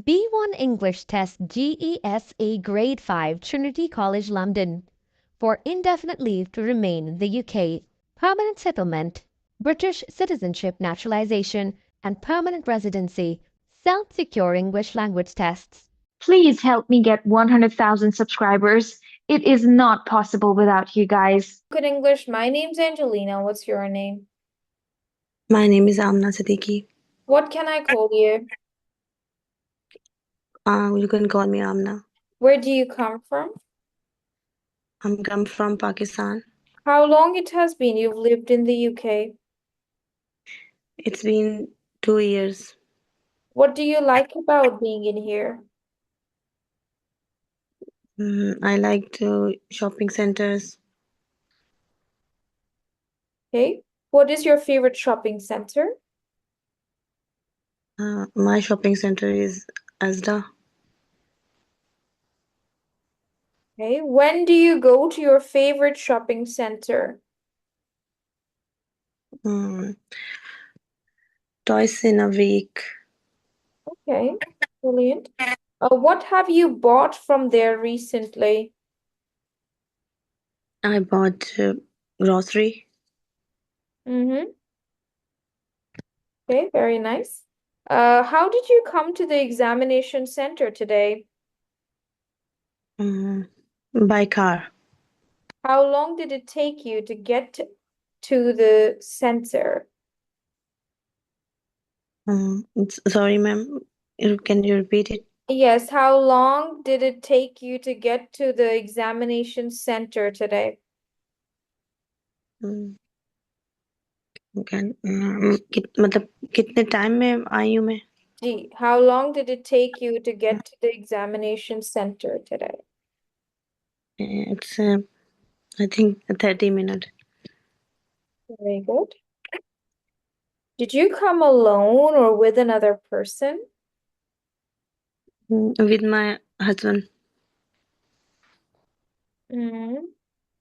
B1 English Test GESA Grade 5 Trinity College London for indefinite leave to remain in the UK, permanent settlement, British citizenship naturalization, and permanent residency, self-secure English language tests. Please help me get 100,000 subscribers. It is not possible without you guys. Good English. My name's Angelina. What's your name? My name is Amna Siddiqui. What can I call you? You can call me Amna. Where do you come from? I'm come from Pakistan. How long it has been you've lived in the UK? It's been 2 years. What do you like about being in here? I like to shopping centers. Okay. What is your favorite shopping center? My shopping center is Asda. Okay. When do you go to your favorite shopping center? Twice in a week. Okay. Brilliant. What have you bought from there recently? I bought grocery. Mm-hmm. Okay, very nice. How did you come to the examination center today? By car. How long did it take you to get to the center? Sorry, ma'am. Can you repeat it? Yes, how long did it take you to get to the examination center today? मतलब कितने time में आई हूँ मैं? Gee, how long did it take you to get to the examination center today? It's I think 30 minutes. Very good. Did you come alone or with another person? With my husband.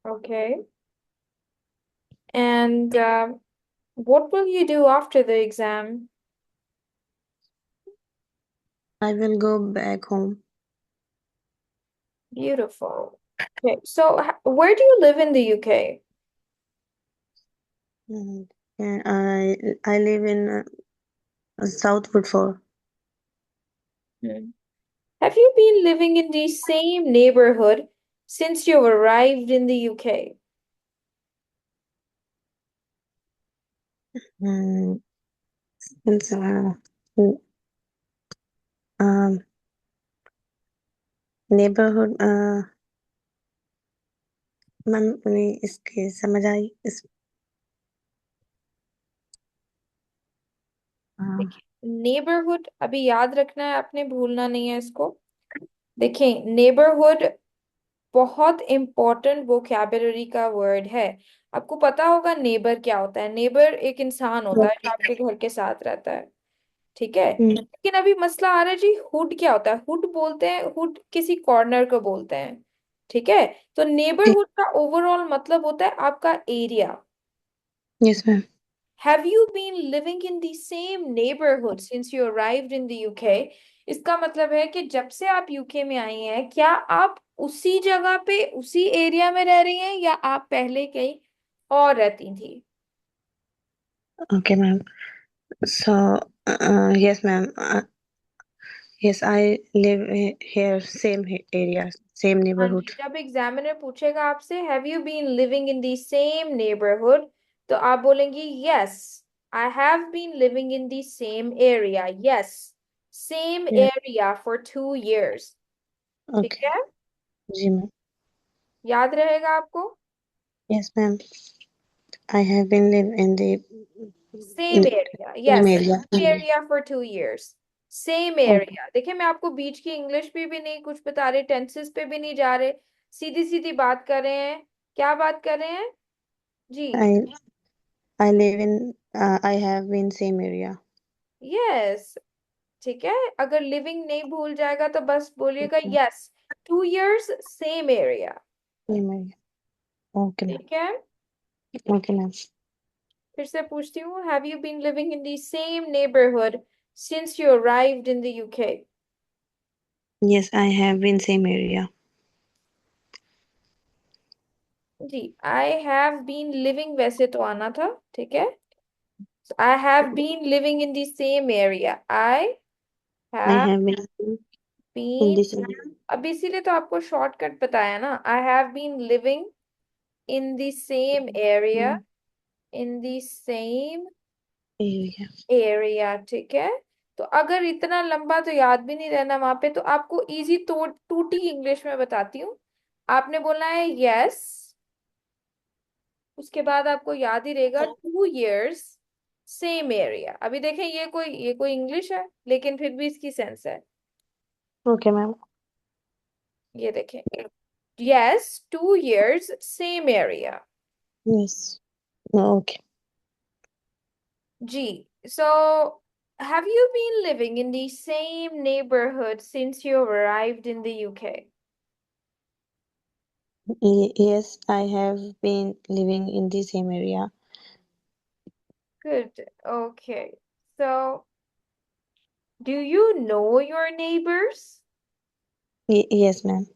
Okay. And what will you do after the exam? I will go back home. Beautiful. Okay, so where do you live in the UK? I live in South Woodford. Have you been living in the same neighborhood since you arrived in the UK? Since neighborhood ma'am इसके समझ आई इस neighbourhood अभी याद रखना है आपने, भूलना नहीं है इसको। देखें, नेबरहुड बहुत इंपॉर्टेंट वोकैबुलरी का वर्ड है। आपको पता होगा नेबर क्या होता है। नेबर एक इंसान होता है जो आपके घर के साथ रहता है, ठीक है। लेकिन अभी मसला आ रहा है जी, हुड क्या होता है? हुड बोलते हैं, हुड किसी कॉर्नर को बोलते हैं, ठीक है। तो नेबरहुड का ओवरऑल मतलब होता है आपका area. Yes ma'am. Have you been living in the same neighborhood since you arrived in the UK? इसका मतलब है कि जब से आप यूके में आई हैं, क्या आप उसी जगह पे उसी एरिया में रह रही हैं या आप पहले कहीं और रहती थी? Okay, ma'am. So, yes, ma'am. Yes, I live here, same area, same हाँ neighborhood. जी, जब एग्जामिनर पूछेगा आपसे have you been living in the same neighbourhood, तो आप बोलेंगी yes I have been living in the same area. Yes, same Yeah. Area for 2 years। ठीक Okay. है, जी ma'am. याद रहेगा आपको? Yes, ma'am. I have been live in the same area, yes, same area. Same area for 2 years, same area. देखिए, मैं आपको बीच की English पे भी नहीं कुछ बता रहे, टेंसेस पे भी नहीं जा रहे, सीधी सीधी बात कर रहे हैं। क्या बात कर रहे हैं जी? I live in I have been same area. Yes, ठीक है। अगर लिविंग नहीं भूल जाएगा तो बस बोलिएगा yes, 2 years same area. Same area. Okay, ma'am. ठीक है, Okay, ma'am. फिर से पूछती हूँ, have you been living in the same neighbourhood since you arrived in the UK? Yes, I have been same area. जी, आई हैव बीन लिविंग वैसे तो आना था, ठीक है। I have been living in the same area, I I have have been in been. this area. अब इसीलिए तो आपको शॉर्टकट बताया ना, I have been living in the same area, in the same area, ठीक है। तो अगर इतना लंबा तो याद भी नहीं रहना वहां पे, तो आपको इजी तो टूटी इंग्लिश में बताती हूँ। आपने बोलना है यस, उसके बाद आपको याद ही रहेगा 2 years सेम एरिया। अभी देखें, ये कोई इंग्लिश है, लेकिन फिर भी इसकी सेंस है। Okay, ma'am. ये देखें, yes 2 years same area. Yes. Okay. जी, so have you been living in the same neighborhood since you arrived in the UK? Yes, I have been living in the same area. Good. Okay. So, do you know your neighbors? Yes, ma'am.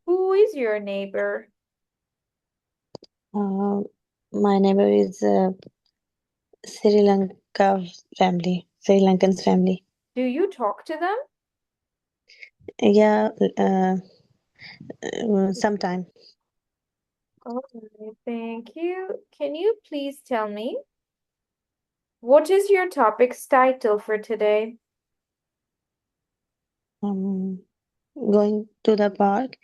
Who is your neighbor? Uh, my neighbor is Sri Lanka family, Sri Lankan's family. Do you talk to them? Yeah, sometime. Okay, thank you. Can you please tell me what is your topic's title for today? Um, going to the park,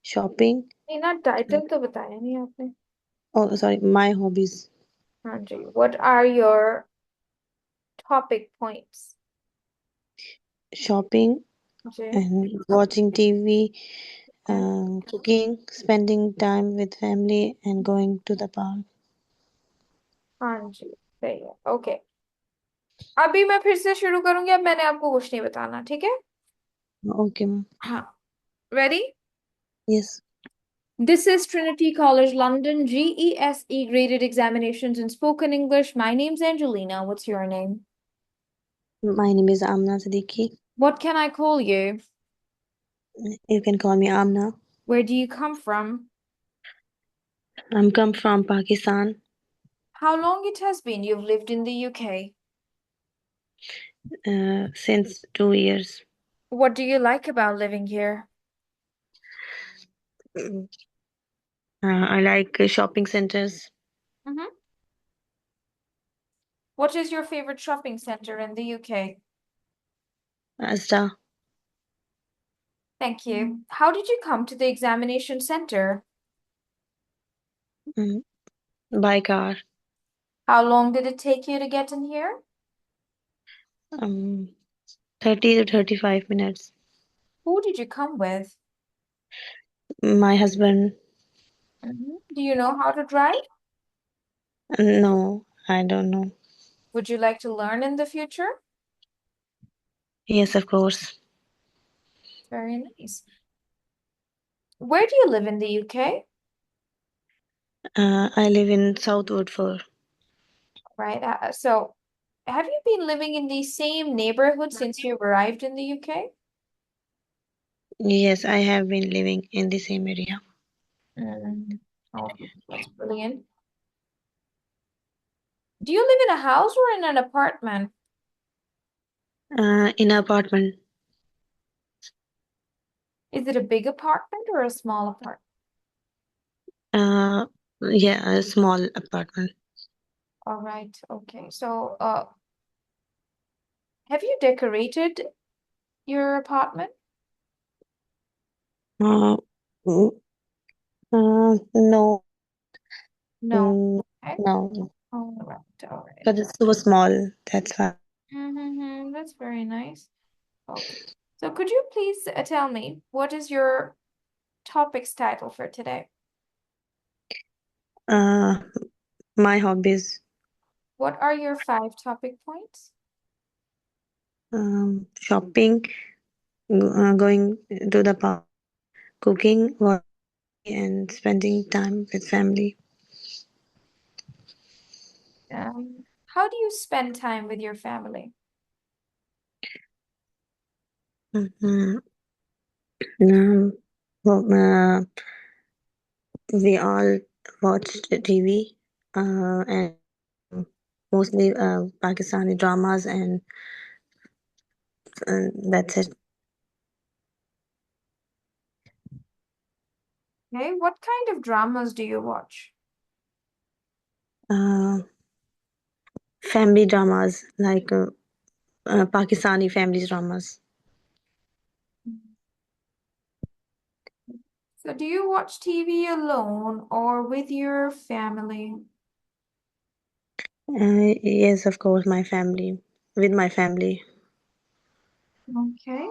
shopping. नहीं ना, title तो बताया नहीं आपने। Oh, sorry, my hobbies. हाँ जी, what are your topic points? Shopping ji, and watching TV, cooking, spending time with family, and going to the park. हाँ जी, सही है। ओके, अभी मैं फिर से शुरू करूंगी। अब मैंने आपको कुछ नहीं बताना, ठीक है। Okay, ma'am. हाँ, ready? Yes. This is Trinity College London GESE graded examinations in spoken English. My name's Angelina. What's your name? My name is Amna Siddiqui. What can I call you? You can call me Amna. Where do you come from? I'm come from Pakistan How long it has been you've lived in the UK? since 2 years. What do you like about living here? I like shopping centers. Mm-hmm. What is your favorite shopping center in the UK? Asda. Thank you. How did you come to the examination center? Mm, by car. How long did it take you to get in here? Um, 30 to 35 minutes. Who did you come with? My husband. Do you know how to drive? No, I don't know. Would you like to learn in the future? Yes, of course. Very nice. Where do you live in the UK? I live in South Woodford. Right. So, have you been living in the same neighborhood since you arrived in the UK? Yes, I have been living in the same area. Oh, that's brilliant. Do you live in a house or in an apartment? In an apartment. Is it a big apartment or a small apartment? Uh, yeah, a small apartment. All right. Okay. So, have you decorated your apartment? Uh, mm, no, No. Okay. no, All right. All right. because it's so small. That's why. That's very nice. Okay. So, could you please tell me what is your topic's title for today? Uh, my hobbies. What are your 5 topic points? Shopping, going to the park, cooking, work, and spending time with family. How do you spend time with your family? Mm, um, well, we all watched TV, and mostly Pakistani dramas, and that's it. Okay, what kind of dramas do you watch? Uh, Family dramas, like Pakistani family dramas. So do you watch TV alone or with your family? Yes, of course, my family, with my family. Okay.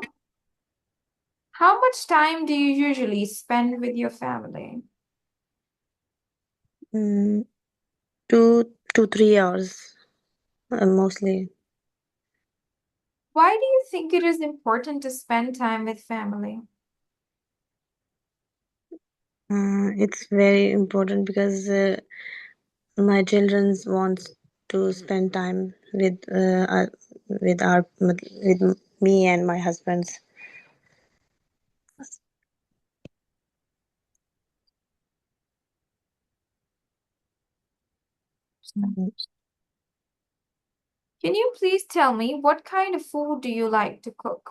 How much time do you usually spend with your family? Mm, 2 to 3 hours, mostly. Why do you think it is important to spend time with family? It's very important because my children wants to spend time with me and my husband's. Mm, Can you please tell me what kind of food do you like to cook?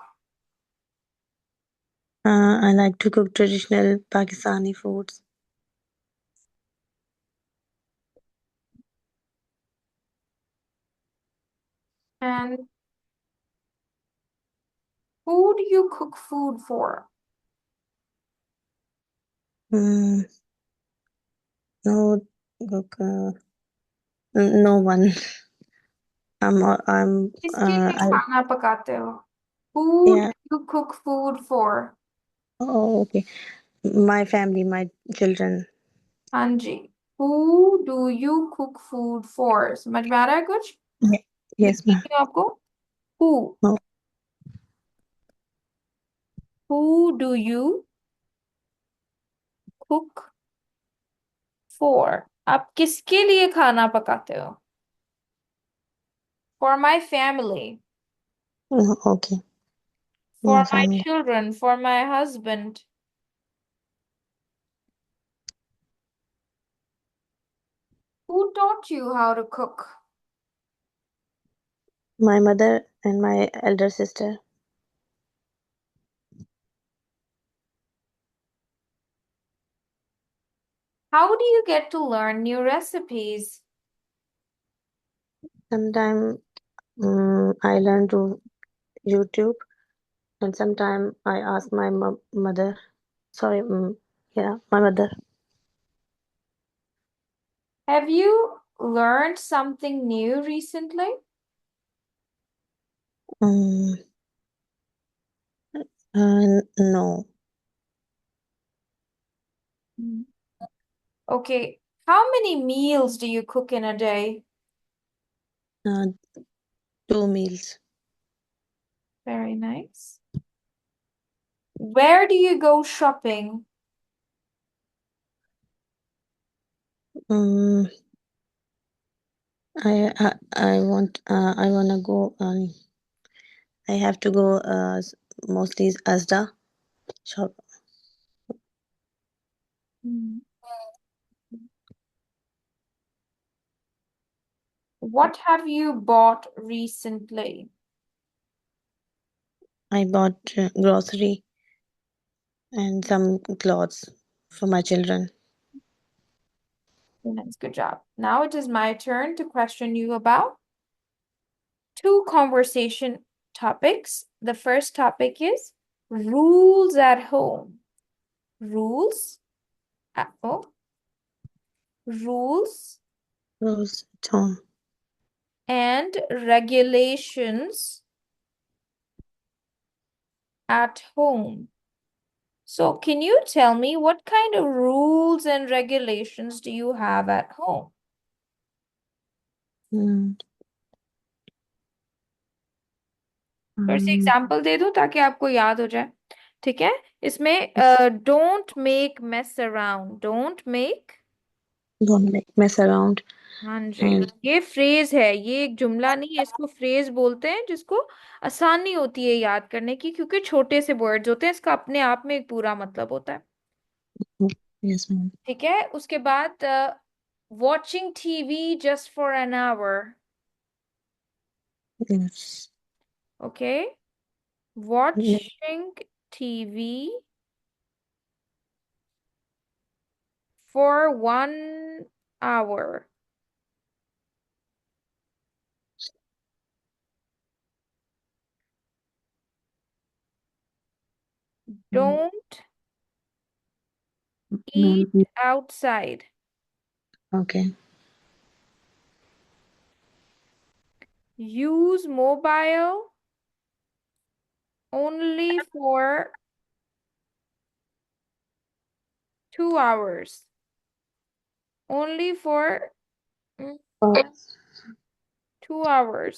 I like to cook traditional Pakistani foods. And who do you cook food for? Mm, no, cook, no one. I'm किसके लिए I खाना पकाते हो? Who Yeah. do you cook food for? Oh, okay. My family, my children. हाँ जी. Who do you cook food for? समझ में आ रहा है कुछ? Yeah. लिख Yes, ma'am. दीजिए आपको. Who? Oh, Who do you cook for? आप किसके लिए खाना पकाते हो? For my family, okay. for My my family. children, for my husband. Who taught you how to cook? My mother and my elder sister. How do you get to learn new recipes? Sometimes I learn to YouTube, and sometimes I ask my mother. Sorry, yeah, my mother. Have you learned something new recently? Um, no. Mm. Okay, how many meals do you cook in a day? Uh, 2 meals. Very nice. Where do you go shopping? Um, I wanna go. I have to go. Mostly Asda shop. Mm. What have you bought recently? I bought grocery and some clothes for my children. Nice, good job. Now it is my turn to question you about two conversation topics. The first topic is rules at home. Rules at home. Rules Rose Tom. and regulations at home. So, can you tell me what kind of rules and regulations do you have at home? Mm, फिर से um, example दे दूं ताकि आपको याद हो जाए. ठीक है. इसमें don't make mess around. Don't make don't make mess around. हाँ जी, and ये फ्रेज है, ये एक जुमला नहीं है, इसको फ्रेज बोलते हैं, जिसको आसानी होती है याद करने की, क्योंकि छोटे से वर्ड्स होते हैं, इसका अपने आप में एक पूरा मतलब होता है। yes ma'am. ठीक है, उसके बाद watching TV just for an hour. Yes. Okay, Ne- watching TV for 1 hour। Don't Ma'am, eat outside. okay. Use mobile only for 2 hours। only for mm, Oh, 2 hours।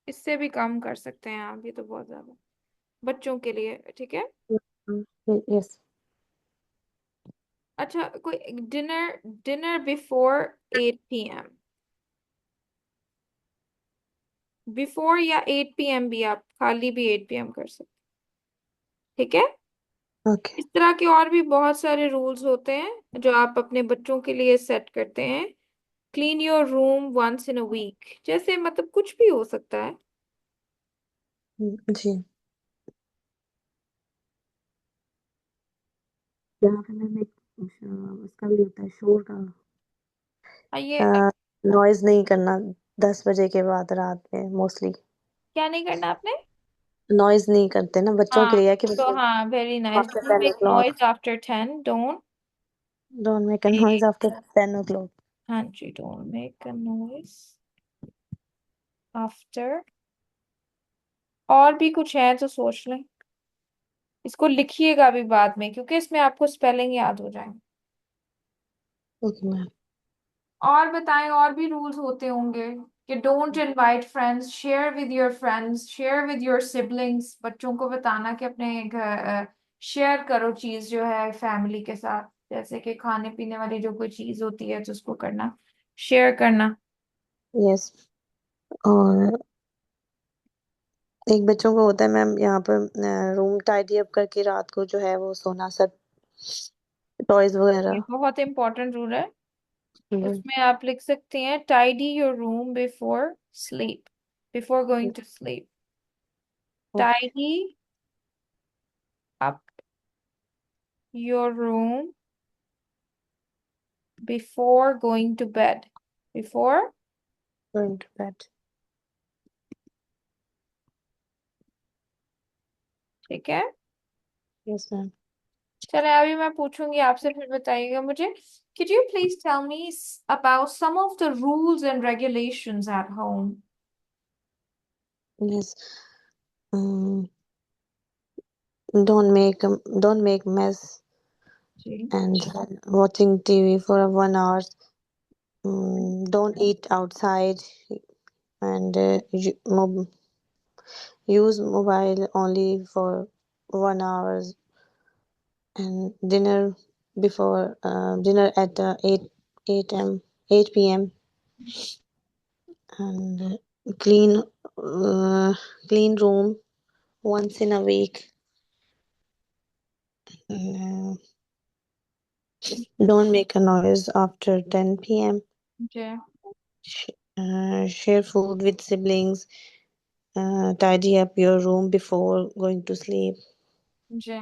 इससे भी कम कर सकते हैं आप, ये तो बहुत ज्यादा बच्चों के लिए। ठीक है, yes. अच्छा, कोई dinner, dinner before 8 p.m। Before या 8 p.m भी, आप खाली भी 8 p.m कर सकते। ठीक है, Okay. इस तरह के और भी बहुत सारे रूल्स होते हैं जो आप अपने बच्चों के लिए सेट करते हैं। Clean your room once in a week, जैसे मतलब कुछ भी हो सकता है। जी। यहाँ पे मैम एक उसका भी होता है शोर का, ये नॉइज नहीं करना 10 बजे के बाद रात में मोस्टली। क्या नहीं करना आपने? नॉइज नहीं करते ना बच्चों हाँ, के लिए, कि तो बच्चे हाँ, very nice, after don't 10 make o'clock, noise after 10, don't. don't make a noise after 10 o'clock. हाँ जी, don't make a noise after. और भी कुछ है तो सोच लें, इसको लिखिएगा भी बाद में, क्योंकि इसमें आपको स्पेलिंग याद हो जाएंगे। Okay ma'am. और बताएं, और भी रूल्स होते होंगे कि don't invite friends, share with your friends, share with your siblings. बच्चों को बताना कि अपने घर शेयर करो चीज जो है फैमिली के साथ, जैसे कि खाने पीने वाली जो कोई चीज होती है तो उसको करना, शेयर करना। यस। और एक बच्चों को होता है मैम यहाँ पर रूम टाइडी अप करके रात को जो है वो सोना, सब टॉयज ये वगैरह। बहुत इंपॉर्टेंट रूल है। हम्म, उसमें आप लिख सकते हैं tidy your room before sleep, before going to sleep. Okay. Tidy up your room before going to bed, before. Going to bed. ठीक है, यस मैम। चले अभी मैं पूछूंगी आपसे, फिर बताइएगा मुझे। Could you please tell me about some of the rules and regulations at home? Yes. don't make mess जी, and watching TV for 1 hour. Don't eat outside and use mobile only for 1 hour, and dinner at 8 p.m. and clean clean room once in a week. And, don't make a noise after 10 p.m. जी, Share food with siblings. Tidy up your room before going to sleep. जी,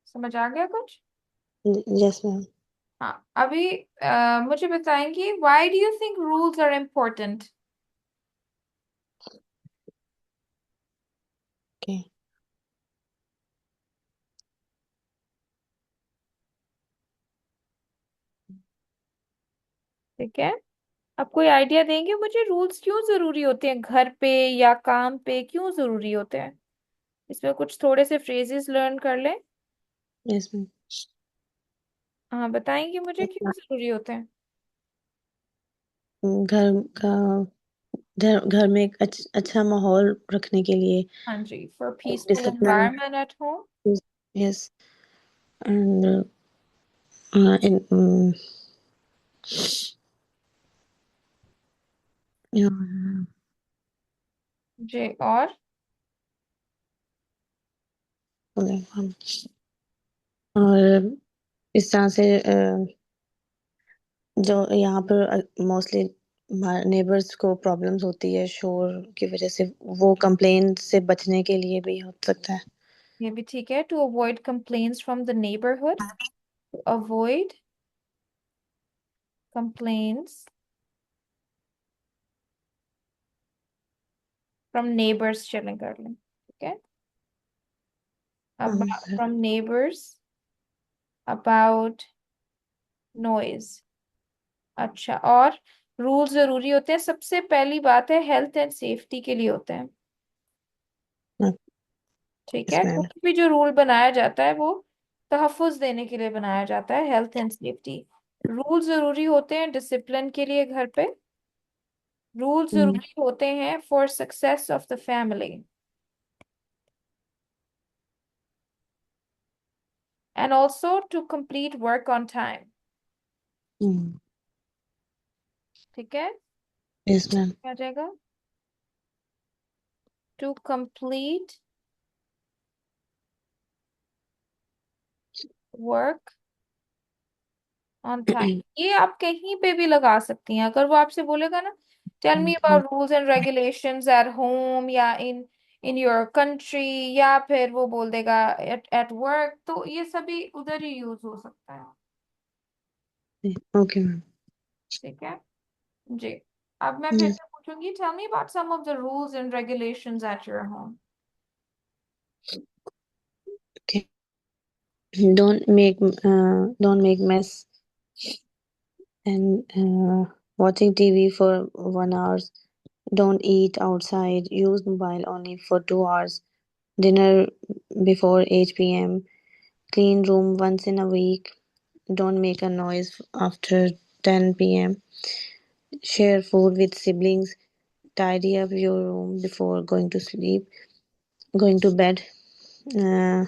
समझ आ गया कुछ? Yes, ma'am. हाँ, अभी मुझे बताएंगी, why do you think rules are important? Okay. ठीक है, आप कोई आइडिया देंगे मुझे, रूल्स क्यों जरूरी होते हैं घर पे या काम पे, क्यों जरूरी होते हैं? इसमें कुछ थोड़े से फ्रेजेस लर्न कर लें। Yes, ma'am. हाँ, बताएंगे मुझे क्यों जरूरी होते हैं? घर का घर में एक अच्छा माहौल रखने के लिए, हाँ जी, for peaceful discipline. Environment at home. Yes, and in और जी और और इस तरह से जो यहाँ पर मोस्टली नेबर्स को प्रॉब्लम्स होती है शोर की वजह से, वो कंप्लेन से बचने के लिए भी हो सकता है। ये भी ठीक है। To avoid complaints from the neighbourhood, avoid complaints from neighbours, चलें कर लें, ठीक है। हाँ about सर। from neighbors about noise। अच्छा, और रूल जरूरी होते हैं। सबसे पहली बात है हेल्थ एंड सेफ्टी के लिए होते हैं, ठीक यस है। मैम। कोई भी जो रूल बनाया जाता है वो तहफ्फुज देने के लिए बनाया जाता है, हेल्थ एंड सेफ्टी। रूल जरूरी होते हैं डिसिप्लिन के लिए घर पे। रूल जरूरी होते हैं for success of the family and also to complete work on time, ठीक है। Yes ma'am. आ जाएगा to complete work on time. ये आप कहीं पे भी लगा सकती हैं। अगर वो आपसे बोलेगा ना tell me about rules and regulations at home या इन इन योर कंट्री, या फिर वो बोल देगा एट एट वर्क, तो ये सभी उधर ही यूज हो सकता है, ओके मैम। ठीक है जी। अब मैं फिर से पूछूंगी, tell me about some of the rules and regulations at your home. Okay. don't make mess and watching TV for 1 hour. Don't eat outside. Use mobile only for 2 hours. Dinner before 8 p.m. Clean room once in a week. Don't make a noise after 10 p.m. Share food with siblings. Tidy up your room before going to sleep. Going to bed. Uh,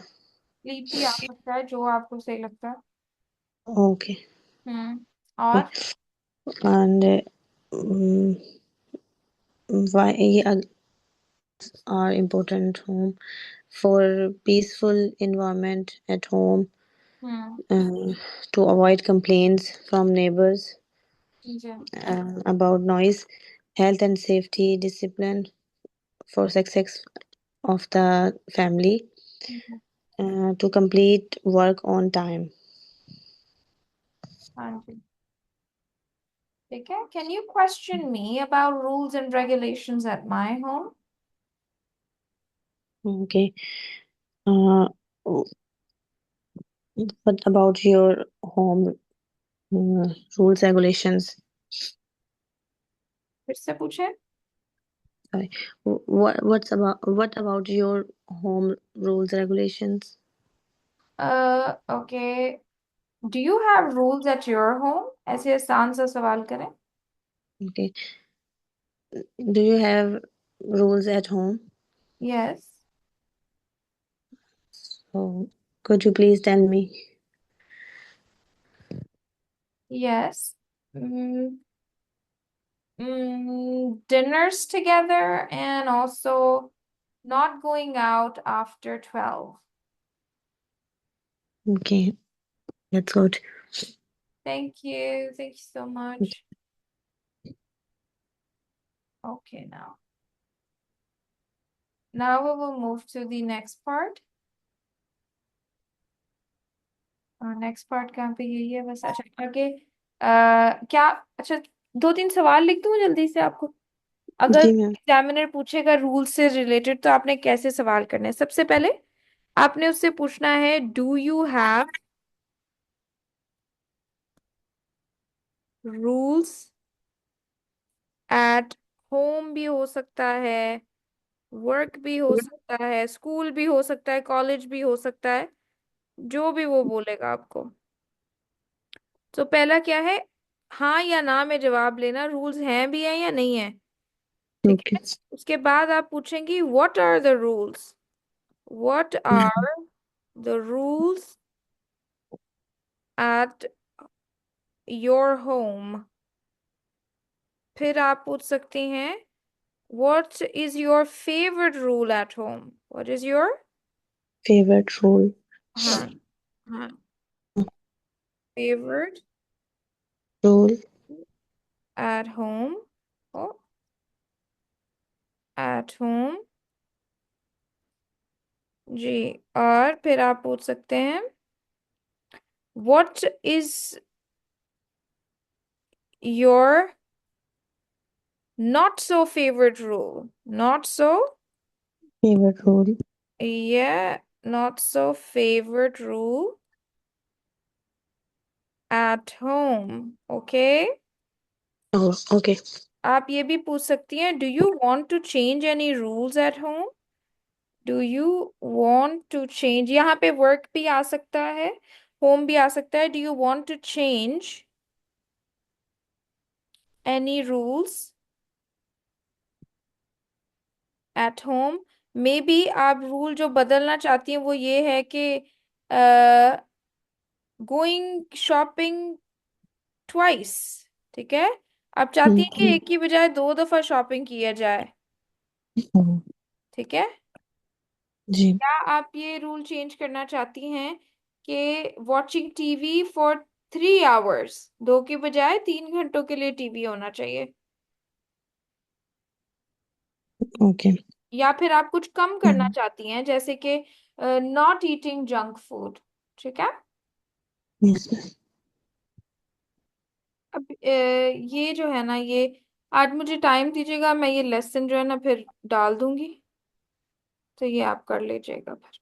sleep भी आ सकता है, जो आपको सही लगता है। okay. और And um, why are important home for peaceful environment at home, hmm uh, to avoid complaints from neighbors ji about noise, health and safety, discipline for success of the family, ji, to complete work on time. हाँ जी, ठीक है। Can you question me about rules and regulations at my home? Okay. Uh, what about your home, rules regulations? फिर से पूछे। Sorry. What about your home rules regulations? Okay, do you have rules at your home? ऐसे आसान सा सवाल करें। Okay. Do you have rules at home? Yes So could you please tell me? Yes, dinners together and also not going out after 12। Okay, that's good. Thank you so much। Okay, now we will move to the next part। Next part कहाँ पे, यही है बस। अच्छा आगे क्या, अच्छा दो तीन सवाल लिख दूँ जल्दी से आपको। अगर जी मैम। एग्जामिनर पूछेगा रूल से रिलेटेड तो आपने कैसे सवाल करने हैं? सबसे पहले आपने उससे पूछना है do you have rules at home, भी हो सकता है, वर्क भी हो सकता है, स्कूल भी हो सकता है, कॉलेज भी हो सकता है, जो भी वो बोलेगा आपको। तो पहला क्या है, हाँ या ना में जवाब लेना, रूल्स हैं भी हैं या नहीं है, ठीक Okay. है। उसके बाद आप पूछेंगी what are the rules, what are the rules at your home. फिर आप पूछ सकती हैं what is your favourite rule at home. What is your, Favorite rule. हाँ हाँ, favourite Rule. At home, oh at home जी। और फिर आप पूछ सकते हैं what is your not so favourite rule. Not so, Favorite rule. yeah, not so favorite rule at home, okay? Oh, okay. आप ये भी पूछ सकती हैं do you want to change any rules at home. Do you want to change, यहाँ पे work भी आ सकता है, होम भी आ सकता है। Do you want to change any rules at home. Maybe आप रूल जो बदलना चाहती हैं वो ये है कि गोइंग शॉपिंग ट्वाइस, ठीक है। आप चाहती हैं कि Okay. एक की बजाय 2 दफा शॉपिंग किया जाए, Oh, ठीक है। जी। या आप ये रूल चेंज करना चाहती हैं कि वॉचिंग टीवी फॉर 3 आवर्स, 2 की बजाय 3 घंटों के लिए टीवी होना चाहिए। Okay. या फिर आप कुछ कम करना Hmm. चाहती हैं जैसे कि नॉट ईटिंग जंक फूड, ठीक है। Yes. अब ये जो है ना, ये आज मुझे टाइम दीजिएगा, मैं ये लेसन जो है ना फिर डाल दूंगी, तो ये आप कर लीजिएगा फिर।